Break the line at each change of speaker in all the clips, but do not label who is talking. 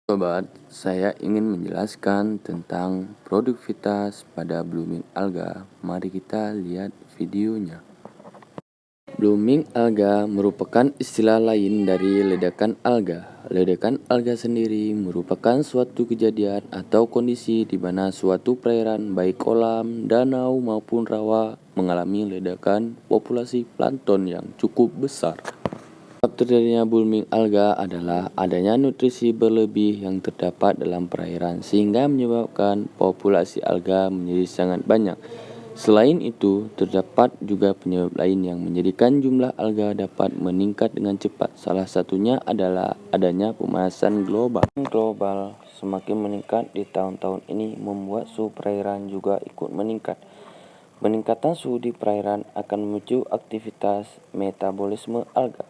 Sobat, saya ingin menjelaskan tentang produktivitas pada blooming alga. Mari kita lihat videonya. Blooming alga merupakan istilah lain dari ledakan alga. Ledakan alga sendiri merupakan suatu kejadian atau kondisi di mana suatu perairan baik kolam, danau maupun rawa mengalami ledakan populasi plankton yang cukup besar. Sebab terjadinya blooming alga adalah adanya nutrisi berlebih yang terdapat dalam perairan sehingga menyebabkan populasi alga menjadi sangat banyak. Selain itu, terdapat juga penyebab lain yang menjadikan jumlah alga dapat meningkat dengan cepat. Salah satunya adalah adanya pemanasan global. Semakin meningkat di tahun-tahun ini membuat suhu perairan juga ikut meningkat. Peningkatan suhu di perairan akan memicu aktivitas metabolisme alga.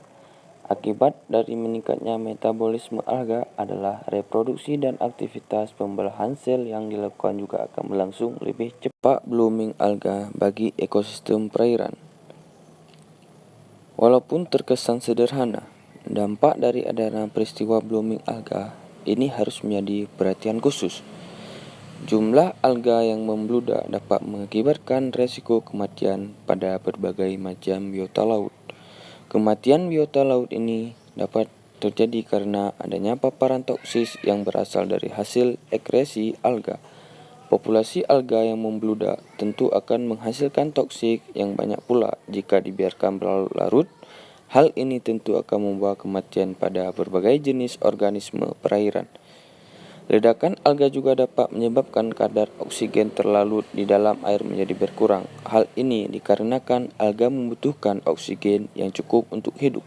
Akibat dari meningkatnya metabolisme alga adalah reproduksi dan aktivitas pembelahan sel yang dilakukan juga akan berlangsung lebih cepat. Blooming alga bagi ekosistem perairan. Walaupun terkesan sederhana, dampak dari adanya peristiwa blooming alga ini harus menjadi perhatian khusus. Jumlah alga yang membludak dapat mengakibatkan resiko kematian pada berbagai macam biota laut. Kematian biota laut ini dapat terjadi karena adanya paparan toksis yang berasal dari hasil ekskresi alga. Populasi alga yang membludak tentu akan menghasilkan toksik yang banyak pula jika dibiarkan berlarut. Hal ini tentu akan membawa kematian pada berbagai jenis organisme perairan. Ledakan alga juga dapat menyebabkan kadar oksigen terlalu di dalam air menjadi berkurang. Hal ini dikarenakan alga membutuhkan oksigen yang cukup untuk hidup.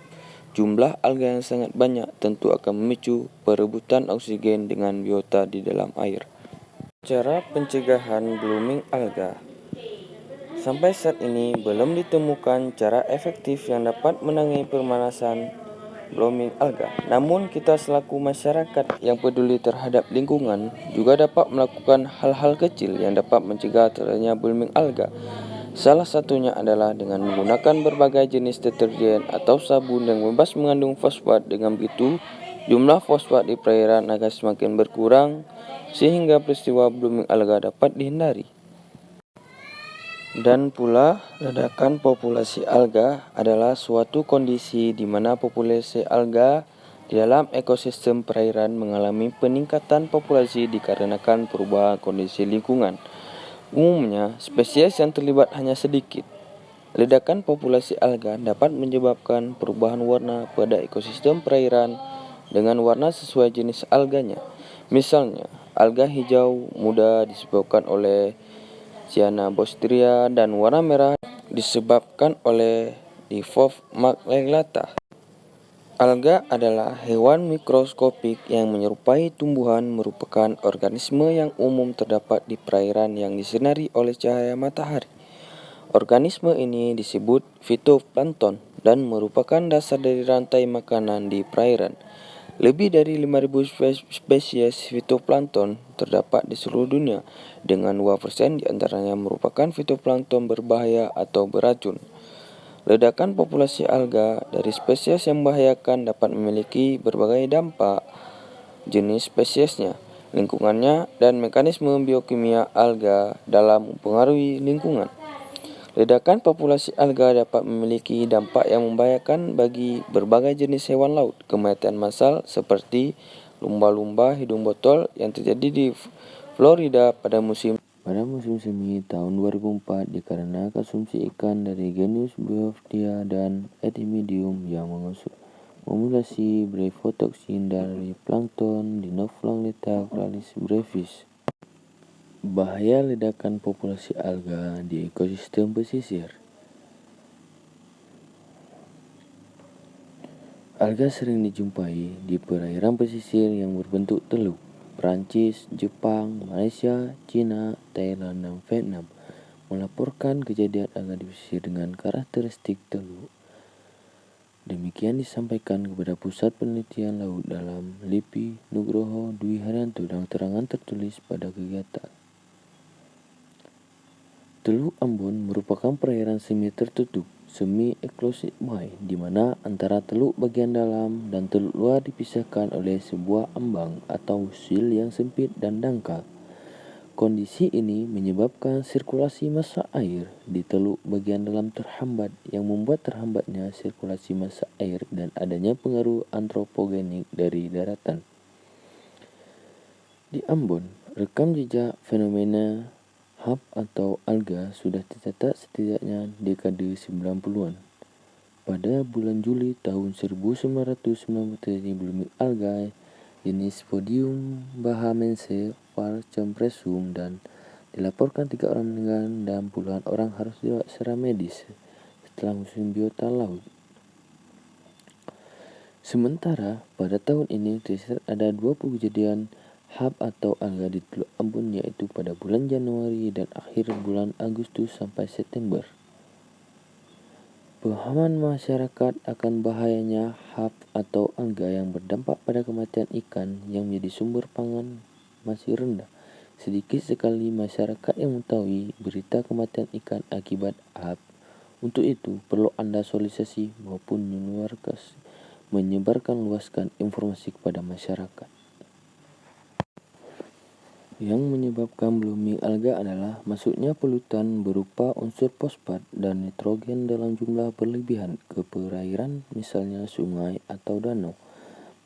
Jumlah alga yang sangat banyak tentu akan memicu perebutan oksigen dengan biota di dalam air. Cara pencegahan blooming alga. Sampai saat ini belum ditemukan cara efektif yang dapat menangani pemanasan blooming alga. Namun kita selaku masyarakat yang peduli terhadap lingkungan juga dapat melakukan hal-hal kecil yang dapat mencegah terjadinya blooming alga. Salah satunya adalah dengan menggunakan berbagai jenis deterjen atau sabun yang bebas mengandung fosfat. Dengan begitu, jumlah fosfat di perairan akan semakin berkurang sehingga peristiwa blooming alga dapat dihindari. Dan pula, ledakan populasi alga adalah suatu kondisi di mana populasi alga di dalam ekosistem perairan mengalami peningkatan populasi dikarenakan perubahan kondisi lingkungan. Umumnya, spesies yang terlibat hanya sedikit. Ledakan populasi alga dapat menyebabkan perubahan warna pada ekosistem perairan dengan warna sesuai jenis alganya. Misalnya, alga hijau muda disebabkan oleh Cyanobacteria dan warna merah disebabkan oleh Diphos macellata. Alga adalah hewan mikroskopik yang menyerupai tumbuhan, merupakan organisme yang umum terdapat di perairan yang disinari oleh cahaya matahari. Organisme ini disebut fitoplankton dan merupakan dasar dari rantai makanan di perairan. Lebih dari 5.000 spesies fitoplankton terdapat di seluruh dunia, dengan 2% diantaranya merupakan fitoplankton berbahaya atau beracun. Ledakan populasi alga dari spesies yang membahayakan dapat memiliki berbagai dampak: jenis spesiesnya, lingkungannya, dan mekanisme biokimia alga dalam mempengaruhi lingkungan. Ledakan populasi alga dapat memiliki dampak yang membahayakan bagi berbagai jenis hewan laut. Kematian massal seperti lumba-lumba hidung botol yang terjadi di Florida pada musim semi tahun 2004 dikarenakan konsumsi ikan dari genus Biophthia dan Ethymedium yang memulasi brevotoksin dari plankton Dinoflagellata cralis brevis. Bahaya ledakan populasi alga di ekosistem pesisir. Alga sering dijumpai di perairan pesisir yang berbentuk teluk. Prancis, Jepang, Malaysia, China, Thailand, dan Vietnam melaporkan kejadian alga di pesisir dengan karakteristik teluk. Demikian disampaikan kepada Pusat Penelitian Laut dalam LIPI Nugroho Dwi Haryanto dan keterangan tertulis pada kegiatan. Teluk Ambon merupakan perairan semi tertutup semi-enclosed bay, di mana antara teluk bagian dalam dan teluk luar dipisahkan oleh sebuah ambang atau sil yang sempit dan dangkal. Kondisi ini menyebabkan sirkulasi massa air di teluk bagian dalam terhambat, yang membuat terhambatnya sirkulasi massa air dan adanya pengaruh antropogenik dari daratan. Di Ambon, rekam jejak fenomena HAB atau alga sudah tercatat setidaknya dekade 90-an. Pada bulan Juli tahun 1993, bumi alga jenis Podium bahamense var compresum dan dilaporkan 3 orang meninggal dan puluhan orang harus dirawat secara medis setelah musim biota laut. Sementara pada tahun ini tercatat ada 20 kejadian HAB atau alga di Teluk Ambon, yaitu pada bulan Januari dan akhir bulan Agustus sampai September. Pemahaman masyarakat akan bahayanya HAB atau alga yang berdampak pada kematian ikan yang menjadi sumber pangan masih rendah. Sedikit sekali masyarakat yang mengetahui berita kematian ikan akibat HAB. Untuk itu, perlu Anda sosialisasi maupun menyebarkan luaskan informasi kepada masyarakat. Yang menyebabkan blooming alga adalah masuknya polutan berupa unsur fosfat dan nitrogen dalam jumlah berlebihan ke perairan, misalnya sungai atau danau.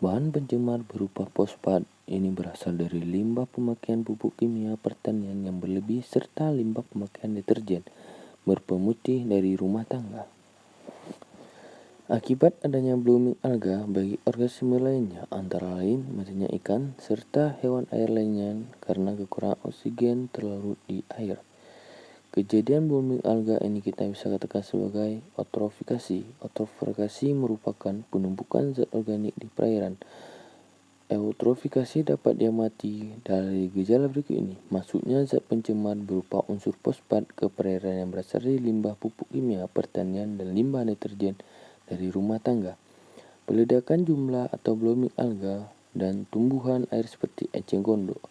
Bahan pencemar berupa fosfat ini berasal dari limbah pemakaian pupuk kimia pertanian yang berlebih serta limbah pemakaian deterjen berpemutih dari rumah tangga. Akibat adanya blooming alga bagi organisme lainnya, antara lain matinya ikan serta hewan air lainnya karena kekurangan oksigen terlarut di air. Kejadian blooming alga ini kita bisa katakan sebagai eutrofikasi. Eutrofikasi merupakan penumpukan zat organik di perairan. Eutrofikasi dapat diamati dari gejala berikut ini: masuknya zat pencemar berupa unsur fosfat ke perairan yang berasal dari limbah pupuk kimia pertanian dan limbah deterjen dari rumah tangga, peledakan jumlah atau blooming alga dan tumbuhan air seperti eceng gondok,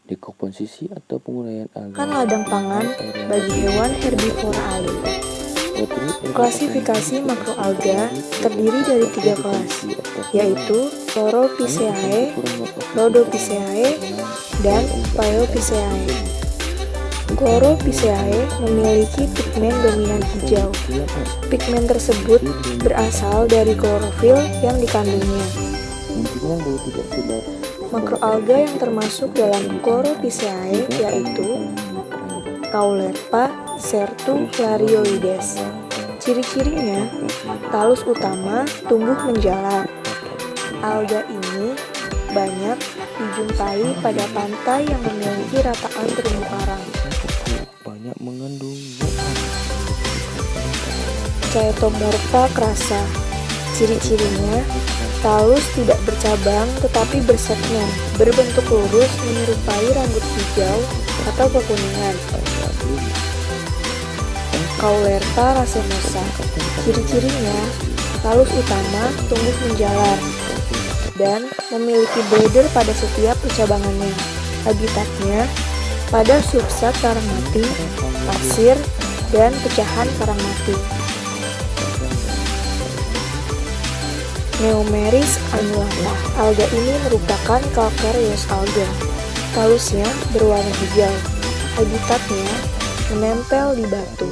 dekomposisi atau penguraian alga,
kan ladang pangan bagi hewan herbivora air. Klasifikasi makroalga terdiri dari 3 kelas, yaitu Chlorophyceae, Rhodophyceae, dan Phaeophyceae. Chlorophyceae memiliki pigmen dominan hijau. Pigmen tersebut berasal dari klorofil yang dikandungnya. Makroalga yang termasuk dalam Chlorophyceae yaitu Caulerpa certularioides. Ciri-cirinya, talus utama tumbuh menjalar. Alga ini banyak dijumpai pada pantai yang memiliki rataan terumbu karang.
Banyak mengandung
Chaetomorpha crassa. Ciri-cirinya, talus tidak bercabang tetapi bersegmen, berbentuk lurus menyerupai rambut hijau atau kekuningan. Caulerpa racemosa. Ciri-cirinya, talus utama tumbuh menjalar dan memiliki border pada setiap percabangannya. Habitatnya pada substrat karang mati, pasir, dan pecahan karang mati. Neomeris annulata. Alga ini merupakan calcareous alga. Talusnya berwarna hijau. Habitatnya menempel di batu.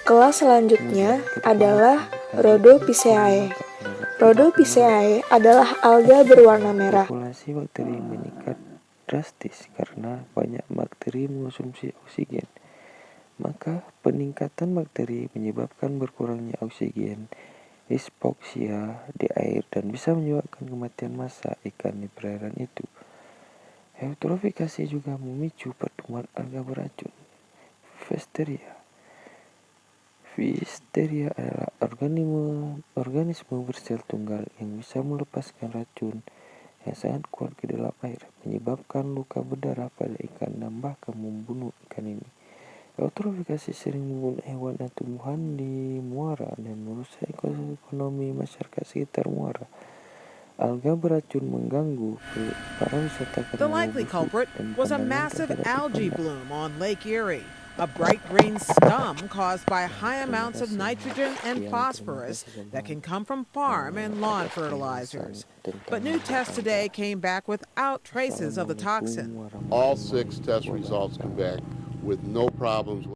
Kelas selanjutnya adalah Rhodophyceae. Rhodophyceae adalah alga berwarna merah.
Populasi bakteri meningkat drastis karena banyak bakteri mengonsumsi oksigen. Maka peningkatan bakteri menyebabkan berkurangnya oksigen, hispoksia di air, dan bisa menyebabkan kematian massa ikan di perairan itu. Eutrofikasi juga memicu pertumbuhan alga beracun. Pfisteria adalah organisme bersel tunggal yang bisa melepaskan racun yang sangat kuat ke dalam air, menyebabkan luka berdarah pada ikan dan bahkan membunuh ikan ini. Eutrofikasi sering membunuh hewan dan tumbuhan di muara dan merusak ekonomi masyarakat sekitar muara. Alga beracun mengganggu para wisata
The
karena
likely
busuk
culprit
dan
was a
pandangan
massive
terhadap
algae
ikan.
bloom on Lake Erie. a bright green scum caused by high amounts of nitrogen and phosphorus that can come from farm and lawn fertilizers. But new tests today came back without traces of the toxin.
All 6 test results come back with no problems.